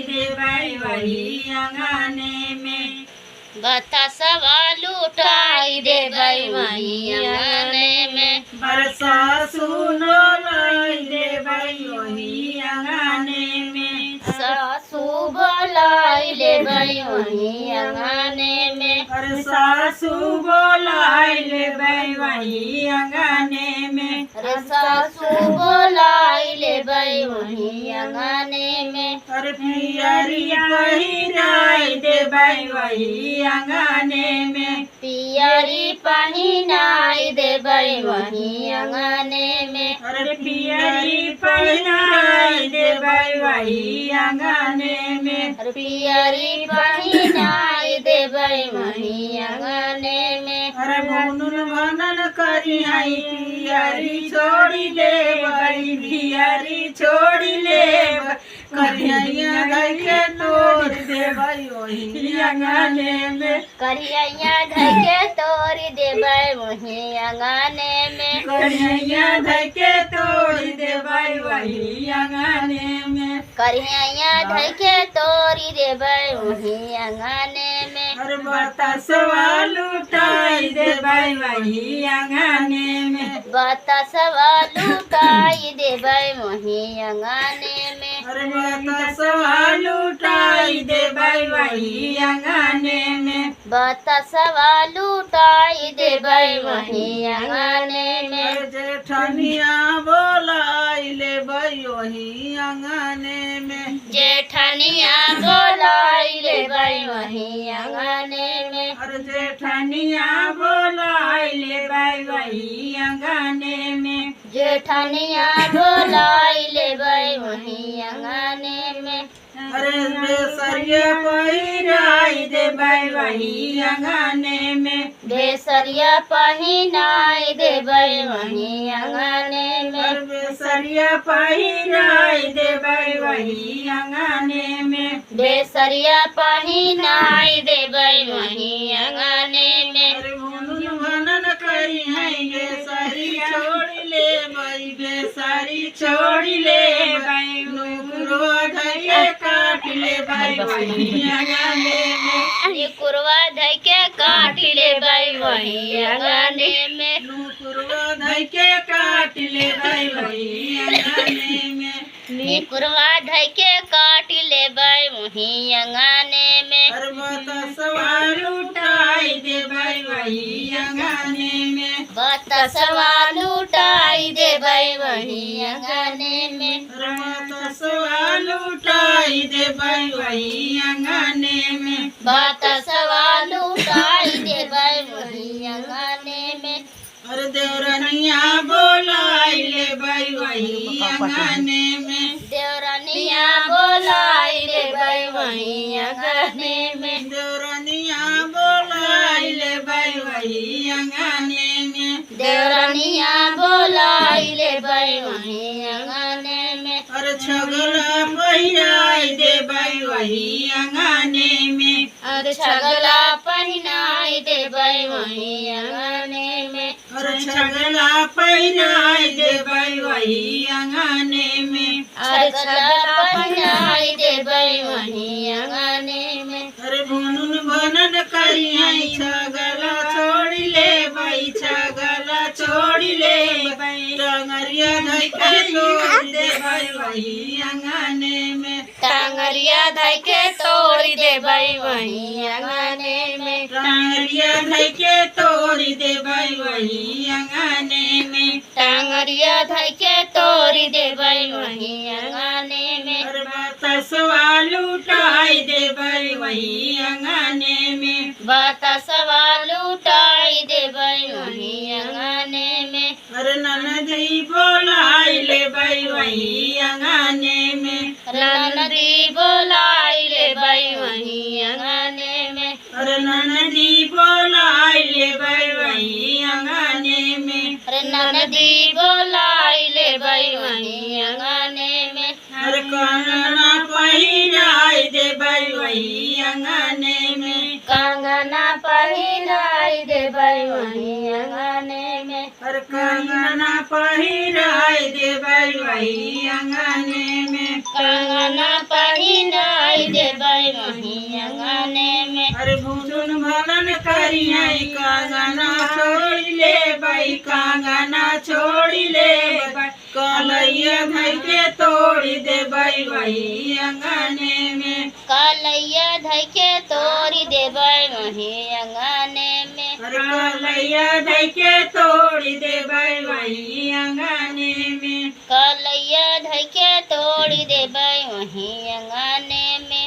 देबै वही अंगने में। बतासवा लुटाई देबै वही अंगने में। बरसा सुनो लाई देबै वही अंगने में। सासू बोलाई देबै वही अंगने में। अरे सासू बोलाई लेबै वही अंगने में। अरे सासू बोलाई लेबै वही अंगने में। अरे पियरी पहिराई देबै वही अंगने में। पियरी पहिनाई देबै वही अंगने में। अरे पियरी पहिराई देबै वही अंगने में। अरे पियरी पहिनाई देबै वही अंगने में। अरे भुनुन भनन करी आई पियरी छोड़ी लेबै पियरी छोड़ी लेबै। करिया धइ के तोड़ देबै वही अंगने में। करिया धइ के तोड़ देबै वही अंगने में। करिया धइ के तोड़ देबै वही अंगने में। करिया धइ के तोड़ देबै वही अंगने में। अरे बतासवा लुटाई देबै वही अंगने में। बतासवा लुटाई देबै वही अंगने में। अरे बतासवा लुटाई देबै वही अंगने में। बतासवा लुटाई देबै वही अंगने में। अरे जेठनिया बोलाई लेबै वही अंगने में। जेठनिया बोलाई लेबै वही अंगने में। अरे जेठनिया बोलाई लेबै वही अंगने में। जेठनिया बोलाई लेबै वही अंगने में। अरे बेसरिया पहिराई देबै वही अंगने में। बेसरिया पहिनाई देबै वही अंगने में। अरे बेसरिया पहिराई देबै वही अंगने में। बेसरिया पहिनाई देबै वही अंगने में। अरे भुनुन भनन करी है बेसरी छोड़ी लेबै बेसरी छोड़ी लेबै। नुकुरवा धइ के काट लेबै वही अंगने में। निकुरवा धइ के काट लेबै वही अंगने में। नुकुरवा धइ के काट लेबै वही अंगने में। निकुरवा धइ के काट लेबै वही अंगने में। अरे बतासवा लुटाई देबै वही अंगने में। बतासवा लुटाई देबै वही अंगने में। अरे बतासवा लुटाई देबै वही अंगने में। बतासवा लुटाई देबै वही अंगने में। अरे देवरनिया बोलाई लेबै वही अंगने में। देवरनिया बोलाई लेबै वही अंगने में। देवरनिया बोलाई लेबै वही अंगने में। देवरनिया बोलाई लेबै वही अंगने में। अरे छगला पहिराई देबै वही अंगने में। अरे छगला पहिनाई देबै वही अंगने में। अरे छगला पहिराई देबै वही अंगने में। अरे छगला पहिनाई देबै वही अंगने में। अरे भुनुन भनन करी आई छगला छोड़ी लेबै छगला छोड़ी लेबै। टंगरिया धइ के तोड़ देबै वही अंगने में। टांगरिया धइ के तोड़ देबै वही अंगने में। टांगरिया धइ के तोड़ देबै वही अंगने में। टांगरिया धइ के तोड़ देबै वही अंगने में। अरे बतासवा लुटाई देबै वही अंगने में। बतासवा लुटाई देबै वही अंगने में। अरे ननदी बोलाई लेबै वही अंगने में। ननदी बोलाई लेबै वही अंगने में। अरे ननदी बोलाई लेबै वही अंगने में। अरे ननदी बोलाई लेबै वही अंगने में। अरे कंगना पहिराई देबै वही अंगने में। कंगना पहिराई देबै वही अंगने में। अरे कंगना पहिराई देबै वही अंगने में। कंगना पहिराई देबै वहीं अंगने में। अरे भूजुन भलन करिया कांगना छोड़ी ले बाई कांगना छोड़ी ले बाई कलैया धई के तोड़ी दे बाई वही अंगने में। कलैया धई के तोड़ी देबै वहीं अंगने में। अरे कलैया धई के तोड़ी दे बाई वही अंगने में। कलैया धई के तोड़ी देबै वहीं अंगने में।